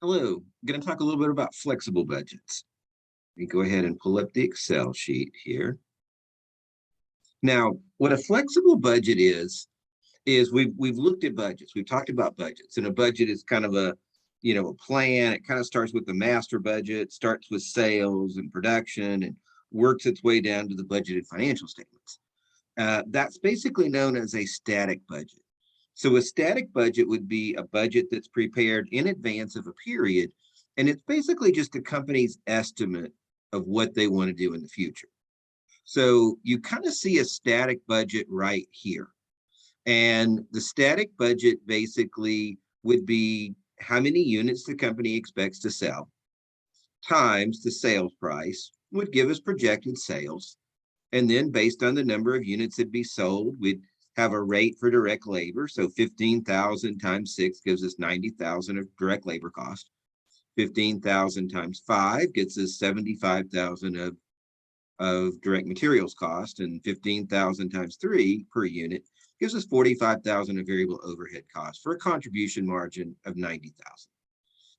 Hello, I'm going to talk a little bit about flexible budgets. Let me go ahead and pull up the Excel sheet here. Now, what a flexible budget is we've looked at budgets. We've talked about budgets, and a budget is kind of a plan. It kind of starts with the master budget, starts with sales and production, and works its way down to the budgeted financial statements. That's basically known as a static budget. So a static budget would be a budget that's prepared in advance of a period, and it's basically just a company's estimate of what they want to do in the future. So you kind of see a static budget right here. And the static budget basically would be how many units the company expects to sell times the sales price would give us projected sales. And then based on the number of units that be sold, we'd have a rate for direct labor. So 15,000 times 6 gives us 90,000 of direct labor cost. 15,000 times 5 gets us 75,000 of direct materials cost, and 15,000 times 3 per unit gives us 45,000 of variable overhead cost for a contribution margin of 90,000.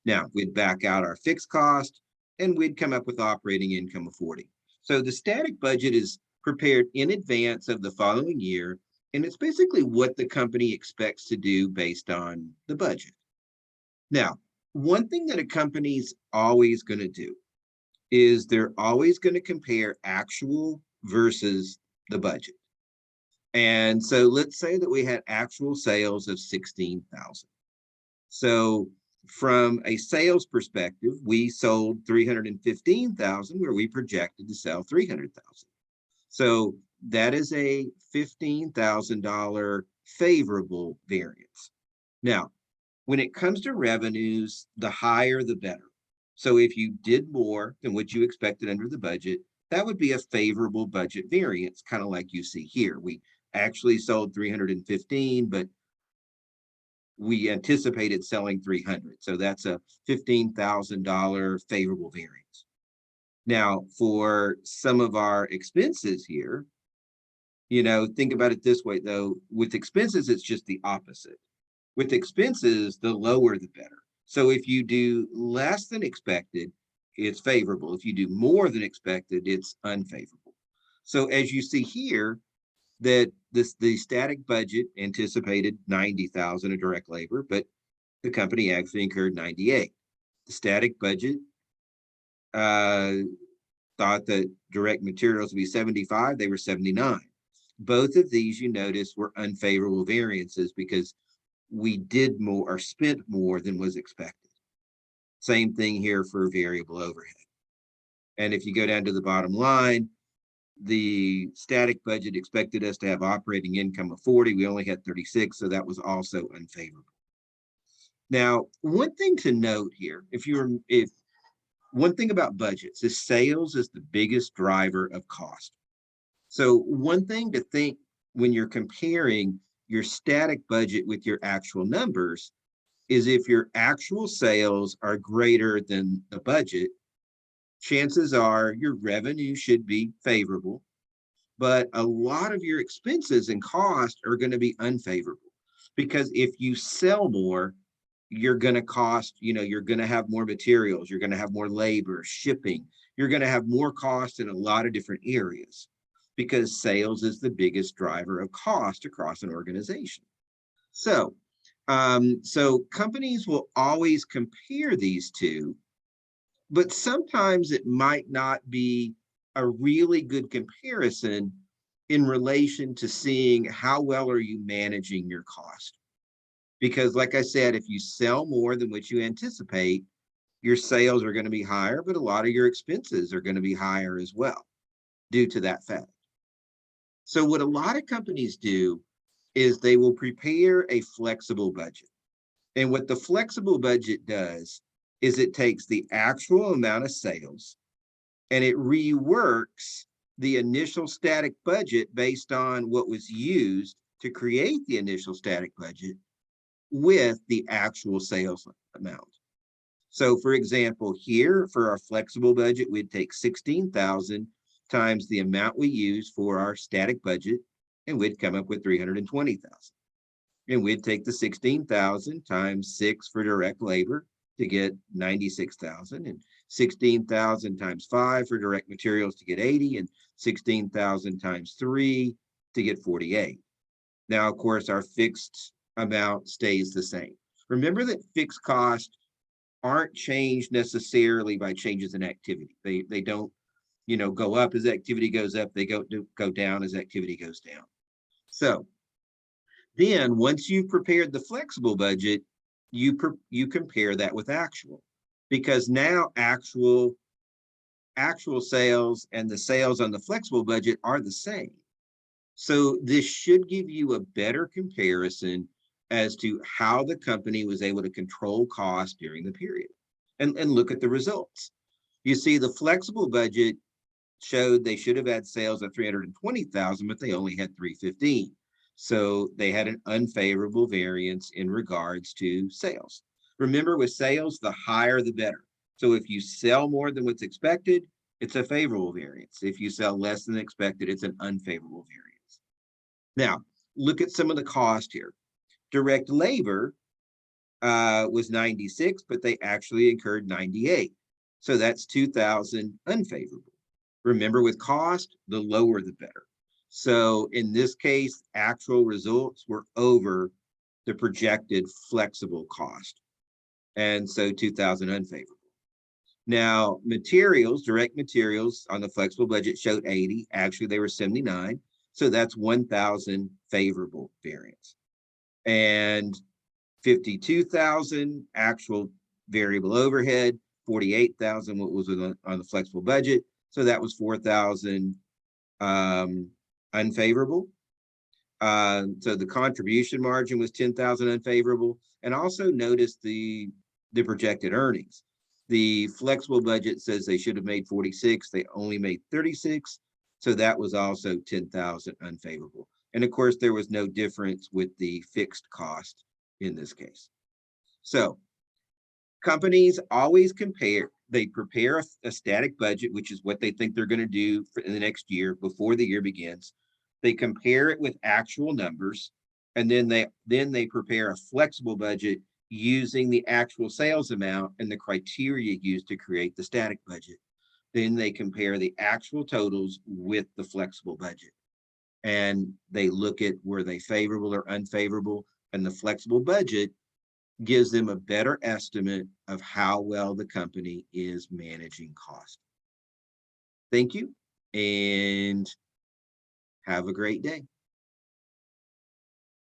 Now we'd back out our fixed cost and we'd come up with operating income of 40. So the static budget is prepared in advance of the following year, and it's basically what the company expects to do based on the budget. Now, one thing that a company's always going to do is they're always going to compare actual versus the budget. And so let's say that we had actual sales of 16,000. So from a sales perspective, we sold 315,000 where we projected to sell 300,000. So that is a $15,000 favorable variance. Now, when it comes to revenues, the higher the better. So if you did more than what you expected under the budget, that would be a favorable budget variance, kind of like you see here. We actually sold 315, but we anticipated selling 300. So that's a $15,000 favorable variance. Now, for some of our expenses here, think about it this way, though. With expenses, it's just the opposite. With expenses, the lower the better. So if you do less than expected, it's favorable. If you do more than expected, it's unfavorable. So as you see here, that the static budget anticipated 90,000 of direct labor, but the company actually incurred 98. The static budget thought that direct materials would be 75, they were 79. Both of these, you notice, were unfavorable variances because we did more or spent more than was expected. Same thing here for variable overhead. And if you go down to the bottom line, the static budget expected us to have operating income of 40. We only had 36, so that was also unfavorable. Now, one thing to note here, if one thing about budgets is sales is the biggest driver of cost. So one thing to think when you're comparing your static budget with your actual numbers is if your actual sales are greater than the budget, chances are your revenue should be favorable, but a lot of your expenses and costs are going to be unfavorable because if you sell more, you're going to cost, you're going to have more materials, you're going to have more labor, shipping, you're going to have more cost in a lot of different areas because sales is the biggest driver of cost across an organization. So companies will always compare these two, but sometimes it might not be a really good comparison in relation to seeing how well are you managing your cost. Because like I said, if you sell more than what you anticipate, your sales are going to be higher, but a lot of your expenses are going to be higher as well due to that fact. So what a lot of companies do is they will prepare a flexible budget. And what the flexible budget does is it takes the actual amount of sales and it reworks the initial static budget based on what was used to create the initial static budget with the actual sales amount. So for example, here for our flexible budget, we'd take 16,000 times the amount we use for our static budget, and we'd come up with 320,000. And we'd take the 16,000 times 6 for direct labor, to get 96,000, and 16,000 times 5 for direct materials to get 80, and 16,000 times 3 to get 48. Now, of course, our fixed amount stays the same. Remember that fixed costs aren't changed necessarily by changes in activity. They don't, go up as activity goes up. They go down as activity goes down. So then once you've prepared the flexible budget, you compare that with actual, because now actual sales and the sales on the flexible budget are the same. So this should give you a better comparison as to how the company was able to control costs during the period, and look at the results. You see, the flexible budget showed they should have had sales of 320,000, but they only had 315. So they had an unfavorable variance in regards to sales. Remember, with sales, the higher the better. So if you sell more than what's expected, it's a favorable variance. If you sell less than expected, it's an unfavorable variance. Now, look at some of the cost here. Direct labor was 96, but they actually incurred 98. So that's 2,000 unfavorable. Remember, with cost, the lower the better. So in this case, actual results were over the projected flexible cost. And so 2,000 unfavorable. Now, materials, direct materials on the flexible budget showed 80. Actually, they were 79. So that's 1,000 favorable variance. And 52,000 actual variable overhead, 48,000 what was on the flexible budget. So that was 4,000 unfavorable. So the contribution margin was 10,000 unfavorable. And also notice the projected earnings. The flexible budget says they should have made 46. They only made 36. So that was also 10,000 unfavorable. And of course, there was no difference with the fixed cost in this case. So companies always they prepare a static budget, which is what they think they're going to do for the next year before the year begins. They compare it with actual numbers, and then they prepare a flexible budget using the actual sales amount and the criteria used to create the static budget. Then they compare the actual totals with the flexible budget, and they look at were they favorable or unfavorable, and the flexible budget gives them a better estimate of how well the company is managing cost. Thank you, and have a great day.